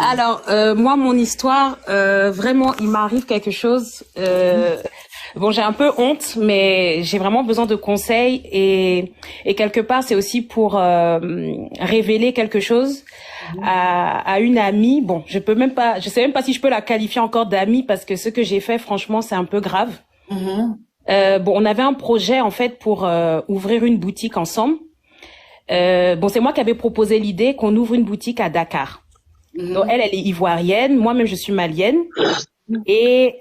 Alors, moi, mon histoire, vraiment, il m'arrive quelque chose. Bon, j'ai un peu honte, mais j'ai vraiment besoin de conseils et quelque part, c'est aussi pour révéler quelque chose à une amie. Bon, je sais même pas si je peux la qualifier encore d'amie parce que ce que j'ai fait, franchement, c'est un peu grave. Bon, on avait un projet en fait pour ouvrir une boutique ensemble. Bon, c'est moi qui avais proposé l'idée qu'on ouvre une boutique à Dakar. Donc elle est ivoirienne, moi-même je suis malienne. Et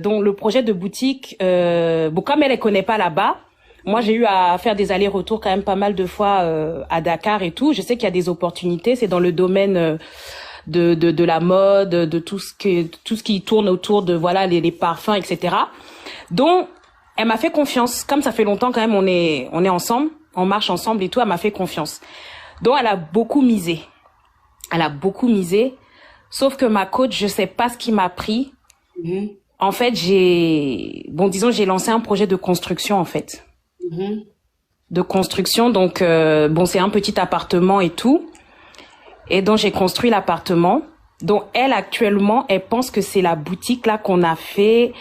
donc le projet de boutique, bon comme elle connaît pas là-bas, moi j'ai eu à faire des allers-retours quand même pas mal de fois à Dakar et tout. Je sais qu'il y a des opportunités, c'est dans le domaine de la mode, de tout ce qui tourne autour de voilà les parfums, etc. Donc elle m'a fait confiance. Comme ça fait longtemps quand même, on est ensemble, on marche ensemble et tout. Elle m'a fait confiance. Donc elle a beaucoup misé. Sauf que ma coach, je sais pas ce qui m'a pris. En fait, j'ai lancé un projet de construction en fait. De construction, donc c'est un petit appartement et tout. Et donc j'ai construit l'appartement. Donc elle actuellement, elle pense que c'est la boutique là qu'on a fait.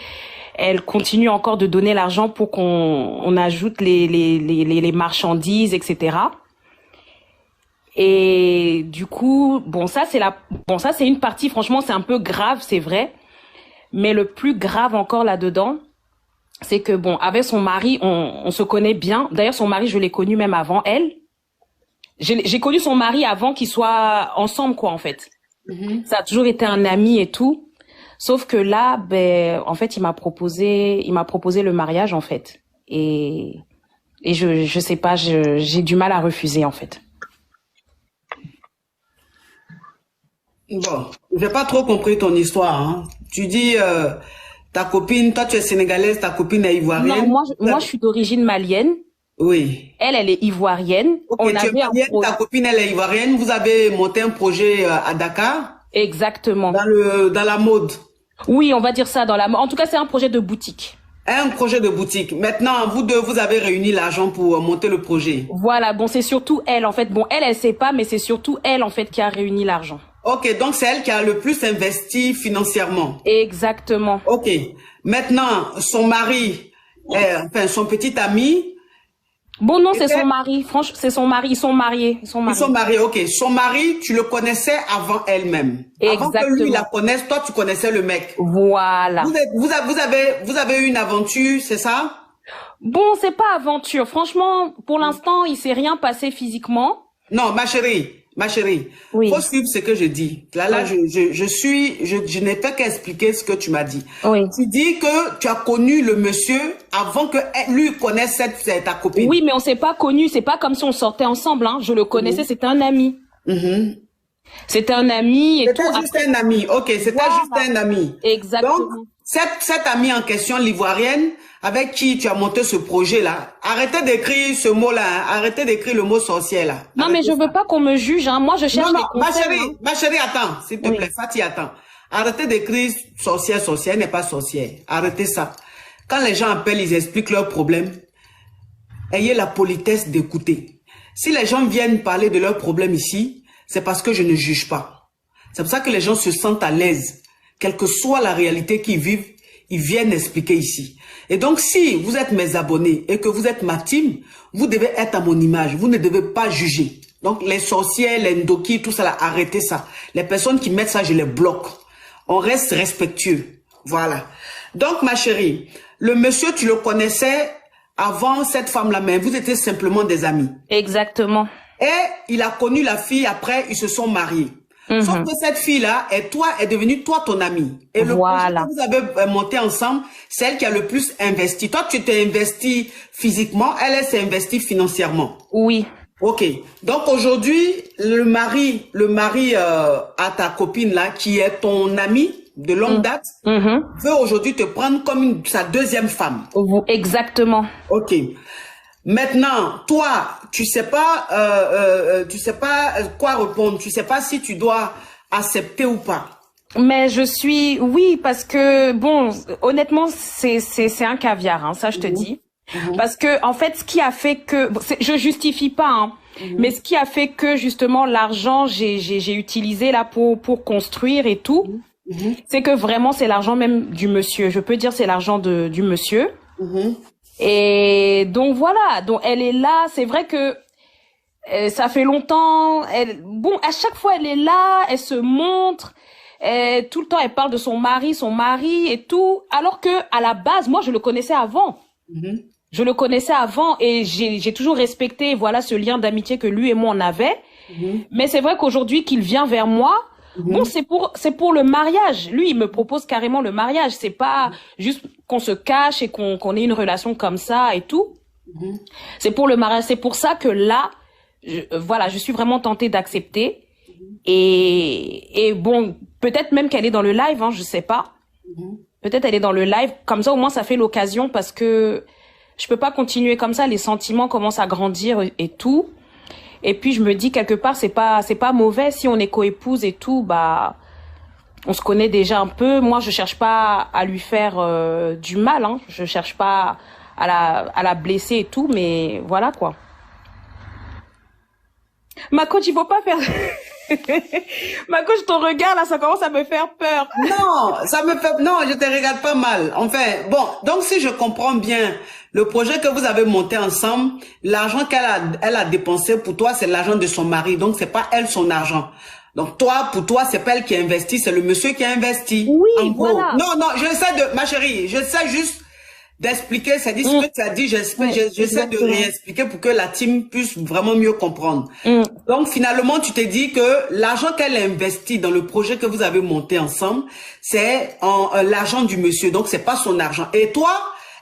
Elle continue encore de donner l'argent pour qu'on ajoute les marchandises, etc. Et du coup, ça c'est une partie, franchement, c'est un peu grave, c'est vrai. Mais le plus grave encore là-dedans, c'est que avec son mari, on se connaît bien. D'ailleurs, son mari, je l'ai connu même avant elle. J'ai connu son mari avant qu'ils soient ensemble, quoi, en fait. Ça a toujours été un ami et tout. Sauf que là, en fait, il m'a proposé le mariage, en fait. Et je sais pas, j'ai du mal à refuser, en fait. Bon, j'ai pas trop compris ton histoire, hein. Tu dis, ta copine, toi tu es sénégalaise, ta copine est ivoirienne. Non, moi je suis d'origine malienne. Oui. Elle est ivoirienne. Ok, tu es malienne, ta copine elle est ivoirienne. Vous avez monté un projet à Dakar. Exactement. Dans la mode. Oui, on va dire ça dans la mode. En tout cas, c'est un projet de boutique. Un projet de boutique. Maintenant, vous deux, vous avez réuni l'argent pour monter le projet. Voilà, c'est surtout elle en fait. Elle sait pas, mais c'est surtout elle en fait qui a réuni l'argent. Ok, donc c'est elle qui a le plus investi financièrement. Exactement. Ok. Maintenant, son mari, son petit ami. Non, c'est son mari. Franchement, c'est son mari. Ils sont mariés. Ils sont mariés, ok. Son mari, tu le connaissais avant elle-même. Avant que lui la connaisse, toi, tu connaissais le mec. Voilà. Vous avez eu une aventure, c'est ça? C'est pas aventure. Franchement, pour l'instant, il s'est rien passé physiquement. Non, ma chérie. Oui. Faut suivre ce que je dis. Là, je n'ai pas qu'à expliquer ce que tu m'as dit. Oui. Tu dis que tu as connu le monsieur avant que lui connaisse ta copine. Oui, mais on s'est pas connus. C'est pas comme si on sortait ensemble, hein. Je le connaissais, c'était un ami. C'était un ami et tout. C'était juste un ami. Ok, c'était juste un ami. Exactement. Donc, cette amie en question, l'ivoirienne, avec qui tu as monté ce projet-là, arrêtez d'écrire ce mot-là, hein. Arrêtez d'écrire le mot sorcière, là. Non, mais je veux pas qu'on me juge, hein. Moi, je cherche des conseils. Ma chérie, attends, s'il te plaît, Fatih, attends. Arrêtez d'écrire sorcière, elle n'est pas sorcière. Arrêtez ça. Quand les gens appellent, ils expliquent leurs problèmes. Ayez la politesse d'écouter. Si les gens viennent parler de leurs problèmes ici, c'est parce que je ne juge pas. C'est pour ça que les gens se sentent à l'aise. Quelle que soit la réalité qu'ils vivent, ils viennent expliquer ici. Et donc, si vous êtes mes abonnés et que vous êtes ma team, vous devez être à mon image. Vous ne devez pas juger. Donc, les sorcières, les ndoki, tout ça, là, arrêtez ça. Les personnes qui mettent ça, je les bloque. On reste respectueux. Voilà. Donc, ma chérie, le monsieur, tu le connaissais avant cette femme-là, mais vous étiez simplement des amis. Exactement. Et il a connu la fille, après, ils se sont mariés. Sauf que cette fille-là est devenue toi ton amie. Et le projet que vous avez monté ensemble, c'est elle qui a le plus investi. Toi, tu t'es investi physiquement, elle s'est investie financièrement. Oui. Ok. Donc aujourd'hui, le mari à ta copine là, qui est ton amie de longue date, veut aujourd'hui te prendre comme sa deuxième femme. Exactement. Ok. Maintenant, toi, tu sais pas quoi répondre. Tu sais pas si tu dois accepter ou pas. Mais oui, parce que honnêtement, c'est un caviar, hein, ça je te dis. Parce que en fait, ce qui a fait que je justifie pas, hein, Mais ce qui a fait que justement l'argent, j'ai utilisé là pour construire et tout, c'est que vraiment c'est l'argent même du monsieur. Je peux dire c'est l'argent du monsieur. Et donc voilà, donc elle est là. C'est vrai que ça fait longtemps. Bon, à chaque fois elle est là, elle se montre. Tout le temps elle parle de son mari et tout. Alors que à la base, moi je le connaissais avant. Je le connaissais avant et j'ai toujours respecté, voilà, ce lien d'amitié que lui et moi on avait. Mais c'est vrai qu'aujourd'hui qu'il vient vers moi, bon, c'est pour le mariage. Lui, il me propose carrément le mariage. C'est pas juste qu'on se cache et qu'on ait une relation comme ça et tout. C'est pour le mariage. C'est pour ça que là, voilà, je suis vraiment tentée d'accepter. Et bon, peut-être même qu'elle est dans le live, hein, je sais pas. Peut-être elle est dans le live. Comme ça, au moins, ça fait l'occasion parce que je peux pas continuer comme ça. Les sentiments commencent à grandir et tout. Et puis je me dis quelque part c'est pas mauvais si on est coépouse et tout, bah on se connaît déjà un peu. Moi je cherche pas à lui faire du mal, hein. Je cherche pas à la blesser et tout, mais voilà quoi. Ma coach, il faut pas faire Ma coach, ton regard là, ça commence à me faire peur. Non, non, je te regarde pas mal. Enfin, bon, donc si je comprends bien, le projet que vous avez monté ensemble, l'argent elle a dépensé pour toi, c'est l'argent de son mari. Donc c'est pas elle son argent. Donc toi, pour toi, c'est pas elle qui a investi, c'est le monsieur qui a investi. Oui, voilà. Non, ma chérie, je sais juste d'expliquer, c'est dit ce que tu as dit, j'essaie de réexpliquer pour que la team puisse vraiment mieux comprendre. Donc finalement, tu t'es dit que l'argent qu'elle a investi dans le projet que vous avez monté ensemble, c'est l'argent du monsieur, donc c'est pas son argent. Et toi,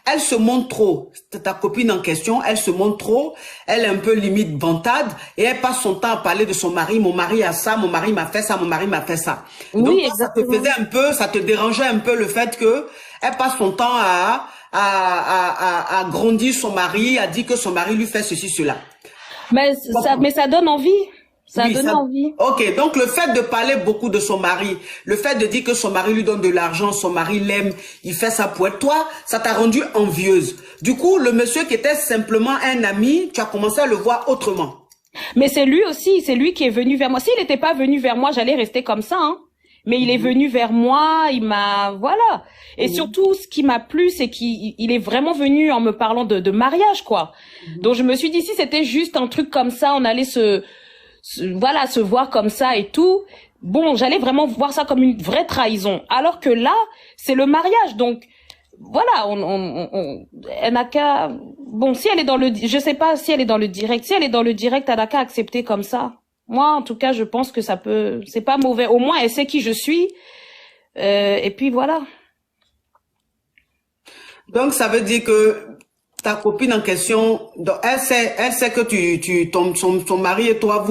elle se montre trop, ta copine en question, elle se montre trop, elle est un peu limite vantade et elle passe son temps à parler de son mari, mon mari a ça, mon mari m'a fait ça, mon mari m'a fait ça. Oui, donc exactement. Ça te faisait un peu, ça te dérangeait un peu le fait que elle passe son temps à grandir son mari, à dire que son mari lui fait ceci, cela. Mais ça donne envie. Ça donne envie. Ok, donc le fait de parler beaucoup de son mari, le fait de dire que son mari lui donne de l'argent, son mari l'aime, il fait ça pour être toi, ça t'a rendu envieuse. Du coup, le monsieur qui était simplement un ami, tu as commencé à le voir autrement. Mais c'est lui aussi, c'est lui qui est venu vers moi. S'il n'était pas venu vers moi, j'allais rester comme ça, hein. Mais il est venu vers moi, il m'a, voilà. Et surtout, ce qui m'a plu, c'est qu'il est vraiment venu en me parlant de mariage, quoi. Donc je me suis dit, si c'était juste un truc comme ça, on allait se voir comme ça et tout. Bon, j'allais vraiment voir ça comme une vraie trahison. Alors que là, c'est le mariage. Donc, voilà, elle n'a qu'à, bon, si elle est dans le, je sais pas si elle est dans le direct. Si elle est dans le direct, elle n'a qu'à accepter comme ça. Moi, en tout cas, je pense que ça peut, c'est pas mauvais. Au moins, elle sait qui je suis. Et puis voilà. Donc, ça veut dire que ta copine en question, elle sait que son mari et toi,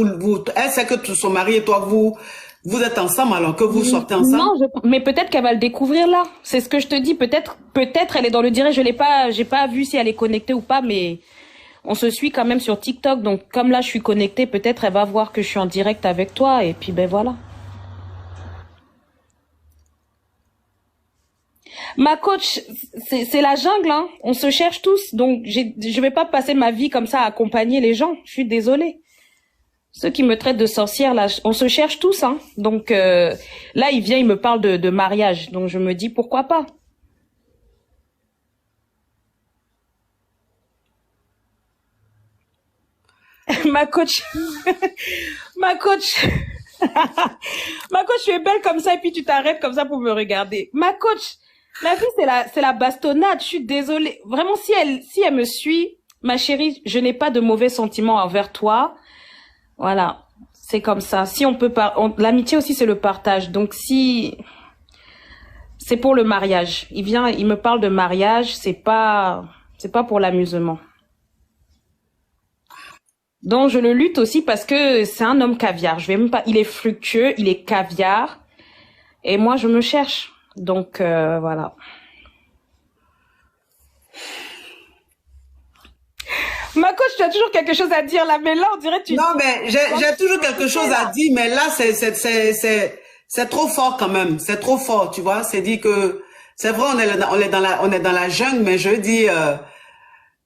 elle sait que son mari et toi, vous êtes ensemble alors que vous sortez ensemble. Non, mais peut-être qu'elle va le découvrir là. C'est ce que je te dis. Peut-être elle est dans le direct. J'ai pas vu si elle est connectée ou pas, mais on se suit quand même sur TikTok. Donc, comme là, je suis connectée, peut-être elle va voir que je suis en direct avec toi. Et puis, ben voilà. Ma coach, c'est la jungle, hein. On se cherche tous. Donc, je vais pas passer ma vie comme ça à accompagner les gens. Je suis désolée. Ceux qui me traitent de sorcière, là, on se cherche tous, hein. Donc, là, il me parle de mariage. Donc, je me dis, pourquoi pas? Ma coach, ma coach, ma coach, tu es belle comme ça et puis tu t'arrêtes comme ça pour me regarder. Ma coach, la vie c'est la bastonnade. Je suis désolée. Vraiment, si elle me suit, ma chérie, je n'ai pas de mauvais sentiments envers toi. Voilà, c'est comme ça. Si on peut pas, l'amitié aussi c'est le partage. Donc si c'est pour le mariage, il me parle de mariage, c'est pas pour l'amusement. Donc je le lutte aussi parce que c'est un homme caviar. Je vais même pas. Il est fructueux, il est caviar, et moi je me cherche. Donc voilà. Ma coach, tu as toujours quelque chose à dire là, mais là on dirait tu. Non mais j'ai toujours quelque chose à dire, mais là c'est trop fort quand même. C'est trop fort, tu vois. C'est dit que c'est vrai on est dans la jungle, mais je dis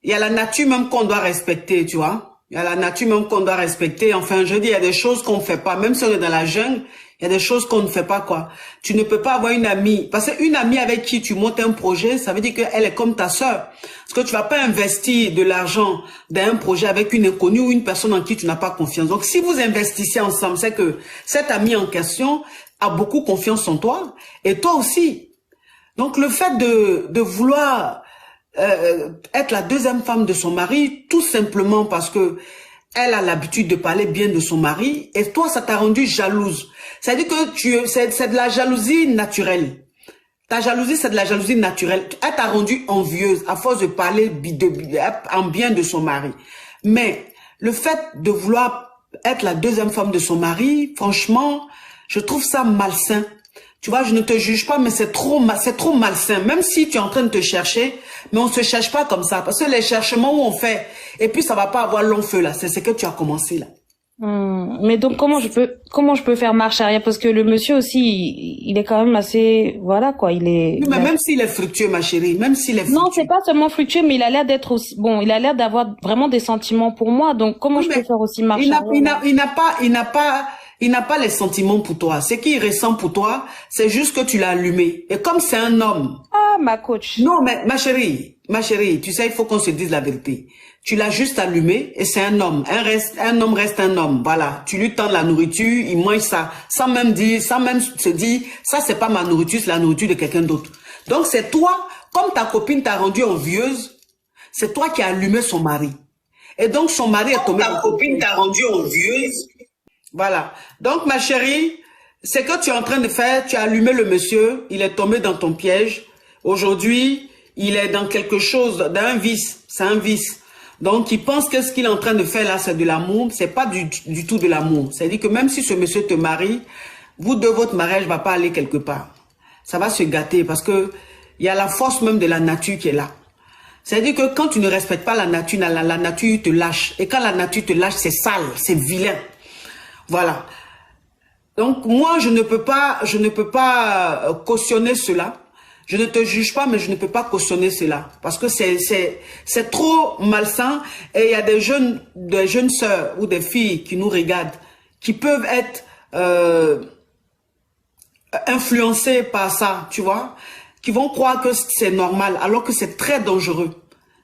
il y a la nature même qu'on doit respecter, tu vois. Il y a la nature même qu'on doit respecter. Enfin, je dis, il y a des choses qu'on ne fait pas. Même si on est dans la jungle, il y a des choses qu'on ne fait pas, quoi. Tu ne peux pas avoir une amie. Parce qu'une amie avec qui tu montes un projet, ça veut dire qu'elle est comme ta sœur. Parce que tu vas pas investir de l'argent dans un projet avec une inconnue ou une personne en qui tu n'as pas confiance. Donc, si vous investissez ensemble, c'est que cette amie en question a beaucoup confiance en toi. Et toi aussi. Donc, le fait de vouloir être la deuxième femme de son mari, tout simplement parce que elle a l'habitude de parler bien de son mari, et toi, ça t'a rendu jalouse. C'est-à-dire que c'est de la jalousie naturelle. Ta jalousie, c'est de la jalousie naturelle. Elle t'a rendu envieuse à force de parler en bien de son mari. Mais le fait de vouloir être la deuxième femme de son mari, franchement, je trouve ça malsain. Tu vois, je ne te juge pas, mais c'est trop malsain. Même si tu es en train de te chercher, mais on se cherche pas comme ça. Parce que les cherchements où on fait, et puis ça va pas avoir long feu là. C'est ce que tu as commencé là. Mais donc comment je peux faire marche arrière, parce que le monsieur aussi il est quand même assez, voilà quoi, il est. Oui, mais même s'il est fructueux, ma chérie, même s'il est fructueux. Non, c'est pas seulement fructueux, mais il a l'air d'être aussi bon. Il a l'air d'avoir vraiment des sentiments pour moi. Donc comment je peux faire aussi marche arrière? Il n'a pas les sentiments pour toi. Ce qu'il ressent pour toi, c'est juste que tu l'as allumé. Et comme c'est un homme. Ah, ma coach. Non, mais ma chérie, tu sais, il faut qu'on se dise la vérité. Tu l'as juste allumé et c'est un homme. Un homme reste un homme. Voilà. Tu lui tends la nourriture, il mange ça. Sans même se dire, ça c'est pas ma nourriture, c'est la nourriture de quelqu'un d'autre. Donc c'est toi, comme ta copine t'a rendue envieuse, c'est toi qui as allumé son mari. Et donc son mari est tombé. Ta copine t'a rendue envieuse. Voilà. Donc, ma chérie, ce que tu es en train de faire, tu as allumé le monsieur, il est tombé dans ton piège. Aujourd'hui, il est dans quelque chose, dans un vice. C'est un vice. Donc, il pense que ce qu'il est en train de faire là, c'est de l'amour. C'est pas du tout de l'amour. C'est-à-dire que même si ce monsieur te marie, vous deux, votre mariage va pas aller quelque part. Ça va se gâter parce que il y a la force même de la nature qui est là. C'est-à-dire que quand tu ne respectes pas la nature, la nature te lâche. Et quand la nature te lâche, c'est sale, c'est vilain. Voilà. Donc, moi, je ne peux pas cautionner cela. Je ne te juge pas, mais je ne peux pas cautionner cela. Parce que c'est trop malsain. Et il y a des jeunes sœurs ou des filles qui nous regardent, qui peuvent être influencées par ça, tu vois, qui vont croire que c'est normal, alors que c'est très dangereux.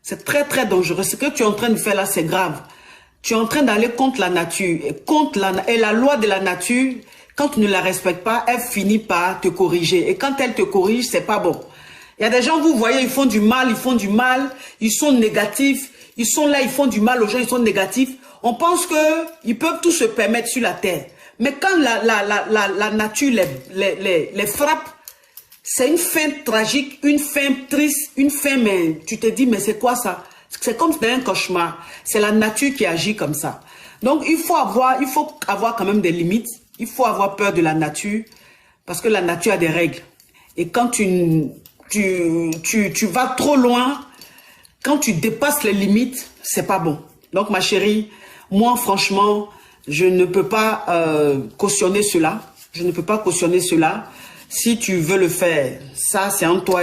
C'est très, très dangereux. Ce que tu es en train de faire là, c'est grave. Tu es en train d'aller contre la nature. Et la loi de la nature, quand tu ne la respectes pas, elle finit par te corriger. Et quand elle te corrige, c'est pas bon. Il y a des gens, vous voyez, ils font du mal, ils sont négatifs, ils sont là, ils font du mal aux gens, ils sont négatifs. On pense qu'ils peuvent tout se permettre sur la terre. Mais quand la nature les frappe, c'est une fin tragique, une fin triste, une fin, mais tu te dis, mais c'est quoi ça? C'est comme dans un cauchemar. C'est la nature qui agit comme ça. Donc, il faut avoir quand même des limites. Il faut avoir peur de la nature. Parce que la nature a des règles. Et quand tu vas trop loin, quand tu dépasses les limites, c'est pas bon. Donc, ma chérie, moi, franchement, je ne peux pas cautionner cela. Je ne peux pas cautionner cela. Si tu veux le faire, ça, c'est entre toi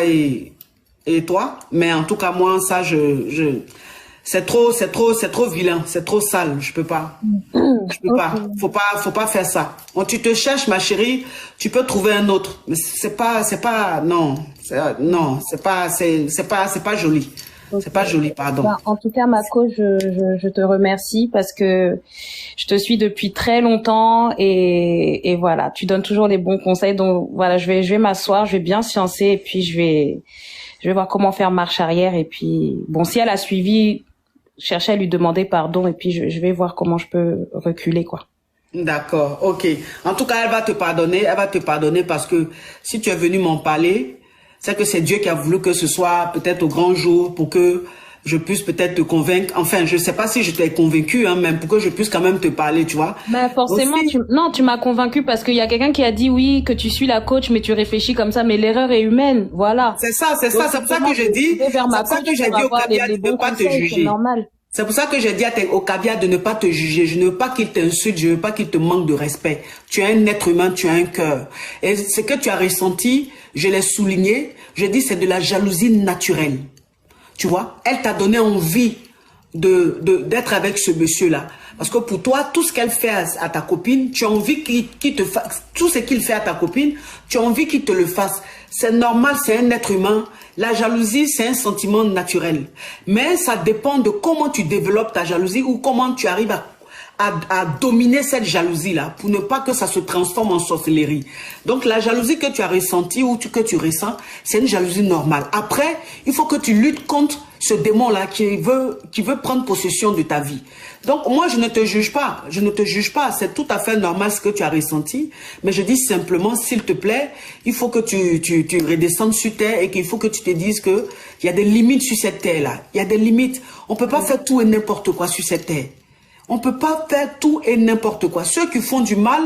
et toi, mais en tout cas moi ça c'est trop vilain, c'est trop sale, je peux pas. Faut pas faire ça. Quand tu te cherches, ma chérie, tu peux trouver un autre, mais c'est pas joli. C'est pas joli, pardon. Ben, en tout cas, ma coach, je te remercie parce que je te suis depuis très longtemps et voilà, tu donnes toujours des bons conseils. Donc voilà, je vais m'asseoir, je vais bien sciencer et puis je vais voir comment faire marche arrière. Et puis bon, si elle a suivi, chercher à lui demander pardon et puis je vais voir comment je peux reculer, quoi. D'accord, ok. En tout cas, elle va te pardonner parce que si tu es venu m'en parler, c'est que c'est Dieu qui a voulu que ce soit peut-être au grand jour pour que je puisse peut-être te convaincre. Enfin, je sais pas si je t'ai convaincu, hein, même pour que je puisse quand même te parler, tu vois. Bah forcément, aussi... tu m'as convaincu parce qu'il y a quelqu'un qui a dit oui, que tu suis la coach, mais tu réfléchis comme ça, mais l'erreur est humaine, voilà. C'est ça. C'est pour ça que j'ai dit. C'est pour ça que j'ai dit au caviar de ne pas te juger. C'est pour ça que j'ai dit au caviar de ne pas te juger. Je ne veux pas qu'il t'insulte, je ne veux pas qu'il te manque de respect. Tu es un être humain, tu as un cœur. Et ce que tu as ressenti, je l'ai souligné, je dis c'est de la jalousie naturelle. Tu vois, elle t'a donné envie d'être avec ce monsieur-là. Parce que pour toi, tout ce qu'elle fait à ta copine, tu as envie qu'il te fasse, tout ce qu'il fait à ta copine, tu as envie qu'il te le fasse. C'est normal, c'est un être humain. La jalousie, c'est un sentiment naturel. Mais ça dépend de comment tu développes ta jalousie ou comment tu arrives à dominer cette jalousie-là pour ne pas que ça se transforme en sorcellerie. Donc, la jalousie que tu as ressentie ou que tu ressens, c'est une jalousie normale. Après, il faut que tu luttes contre ce démon-là qui veut prendre possession de ta vie. Donc, moi, je ne te juge pas. Je ne te juge pas. C'est tout à fait normal ce que tu as ressenti. Mais je dis simplement, s'il te plaît, il faut que tu redescendes sur terre et qu'il faut que tu te dises que il y a des limites sur cette terre-là. Il y a des limites. On peut pas faire tout et n'importe quoi sur cette terre. On peut pas faire tout et n'importe quoi. Ceux qui font du mal,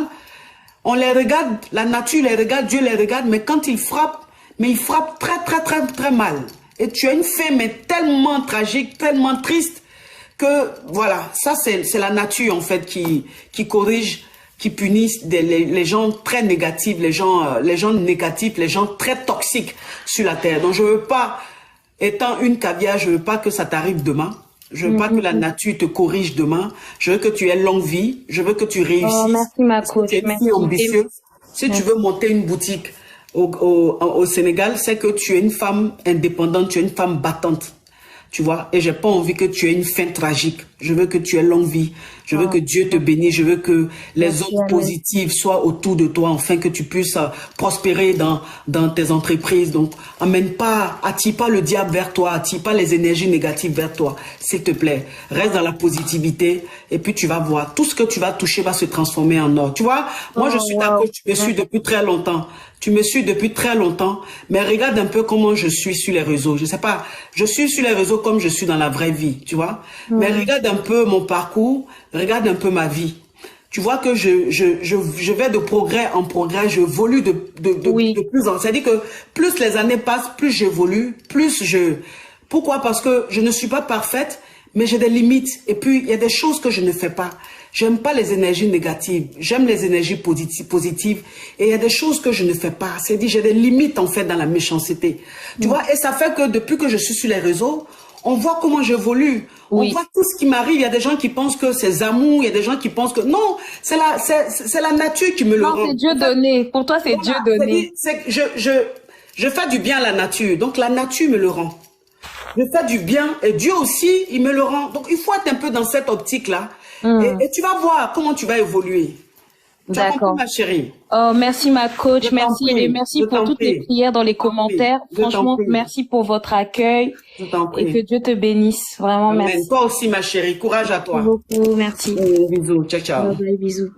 on les regarde, la nature les regarde, Dieu les regarde, mais quand ils frappent, mais ils frappent très mal. Et tu as une fin, mais tellement tragique, tellement triste, que voilà, ça c'est la nature en fait qui corrige, qui punit les gens très négatifs, les gens négatifs, les gens très toxiques sur la terre. Donc je veux pas, étant une caviar, je veux pas que ça t'arrive demain. Je veux pas que la nature te corrige demain. Je veux que tu aies longue vie. Je veux que tu réussisses. Oh, merci ma coach. Tu es une fille ambitieuse. Si tu veux monter une boutique au Sénégal, c'est que tu es une femme indépendante, tu es une femme battante. Tu vois, et j'ai pas envie que tu aies une fin tragique. Je veux que tu aies longue vie. Je veux que Dieu te bénisse. Je veux que les ondes positives soient autour de toi, afin que tu puisses prospérer dans tes entreprises. Donc, attire pas le diable vers toi, attire pas les énergies négatives vers toi. S'il te plaît, reste dans la positivité et puis tu vas voir. Tout ce que tu vas toucher va se transformer en or. Tu vois, moi je suis ta coach, tu me suis depuis très longtemps. Tu me suis depuis très longtemps, mais regarde un peu comment je suis sur les réseaux. Je sais pas, je suis sur les réseaux comme je suis dans la vraie vie, tu vois. Mais regarde un peu mon parcours, regarde un peu ma vie. Tu vois que je vais de progrès en progrès, j'évolue de plus en plus. C'est-à-dire que plus les années passent, plus j'évolue, Pourquoi? Parce que je ne suis pas parfaite, mais j'ai des limites. Et puis, il y a des choses que je ne fais pas. J'aime pas les énergies négatives. J'aime les énergies positives. Et il y a des choses que je ne fais pas. C'est-à-dire, j'ai des limites, en fait, dans la méchanceté. Tu vois? Et ça fait que depuis que je suis sur les réseaux, on voit comment j'évolue. On voit tout ce qui m'arrive. Il y a des gens qui pensent que c'est amour. Il y a des gens qui pensent que non, c'est la nature qui me le rend. Non, c'est Dieu donné. Pour toi, c'est Dieu donné. Je fais du bien à la nature. Donc, la nature me le rend. Je fais du bien et Dieu aussi, il me le rend. Donc, il faut être un peu dans cette optique-là. Et tu vas voir comment tu vas évoluer. D'accord, ma chérie. Oh, merci ma coach, merci et merci pour toutes les prières dans les commentaires. Franchement, merci pour votre accueil et que Dieu te bénisse. Vraiment, merci. Toi aussi, ma chérie. Courage à toi. Merci beaucoup, merci. Bisous, ciao, ciao. Bye, bisous.